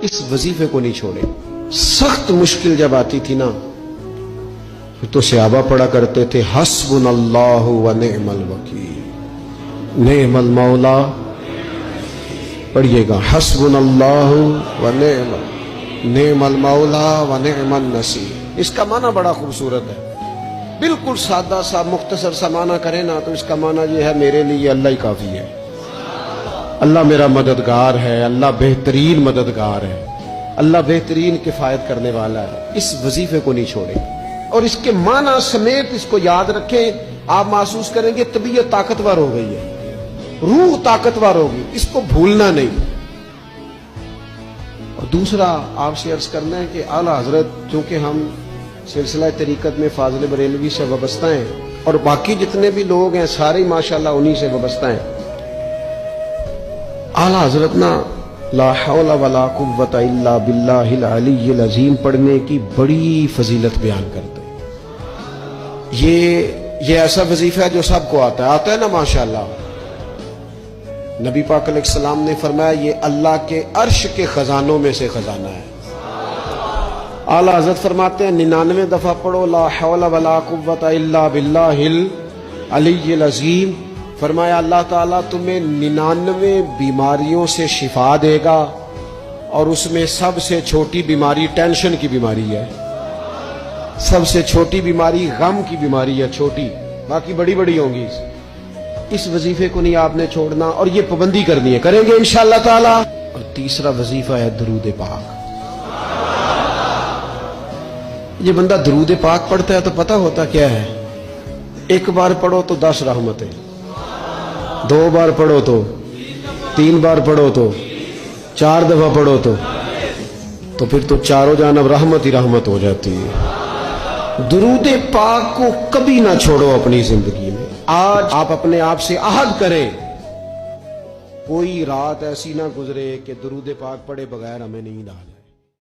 اس वजीफे को नहीं छोड़े। सख्त मुश्किल जब आती थी ना तो सहाबा पढ़ा करते थे हस्बुनल्लाहु व निअमल वकील, निअमल मौला। पढ़िएगा हस्बुनल्लाहु व निअमल मौला व निअमल नसीर। इसका माना बड़ा खूबसूरत है। बिल्कुल सादा सा मुख्तसर सा माना करें ना तो इसका माना ये है मेरे लिए अल्लाह ही काफी है, अल्लाह मेरा मददगार है, अल्लाह बेहतरीन मददगार है, अल्लाह बेहतरीन किफायत करने वाला है। इस वजीफे को नहीं छोड़े और इसके माना समेत इसको याद रखें। आप महसूस करेंगे तबीयत ताकतवर हो गई है, रूह ताकतवर होगी, इसको भूलना नहीं। और दूसरा आपसे अर्ज करना है कि आला हजरत, चूंकि हम सिलसिला तरीकत में फाजिल बरेलवी से वाबस्ता हैं और बाकी जितने भी लोग हैं सारे माशाल्लाह उन्हीं से वाबस्ता हैं। आला हजरत ना ला हौला वला कुव्वता इल्ला बिल्लाहिल अलीय्यिल अज़ीम पढ़ने की बड़ी फजीलत बयान करते हैं। ये ऐसा वजीफा है जो सबको आता है ना माशाल्लाह। नबी पाक अलैहिस्सलाम ने फरमाया ये अल्लाह के अर्श के खजानों में से खजाना है। आला हज़रत फरमाते हैं 99 दफा पढ़ो ला हौला वला कुव्वता इल्ला बिल्लाहिल अलीय्यिल अज़ीम। फरमाया अल्लाह ताला तुम्हें 99 बीमारियों से शिफा देगा और उसमें सबसे छोटी बीमारी टेंशन की बीमारी है, सबसे छोटी बीमारी गम की बीमारी है, छोटी, बाकी बड़ी बड़ी होंगी। इस वजीफे को नहीं आपने छोड़ना और ये पाबंदी करनी है, करेंगे इंशाअल्लाह ताला। और तीसरा वजीफा है दरूद पाक। ये बंदा दरूद पाक पढ़ता है तो पता होता क्या है, एक बार पढ़ो तो 10 रहमतें, 2 बार पढ़ो तो, 3 बार पढ़ो तो, 4 दफा पढ़ो तो फिर तो चारों जानब रहमत ही रहमत हो जाती है। दरूद पाक को कभी ना छोड़ो अपनी जिंदगी में। आज आप अपने आप से आहद करें, कोई रात ऐसी ना गुजरे कि दरूद पाक पढ़े बगैर हमें नींद आ जाए।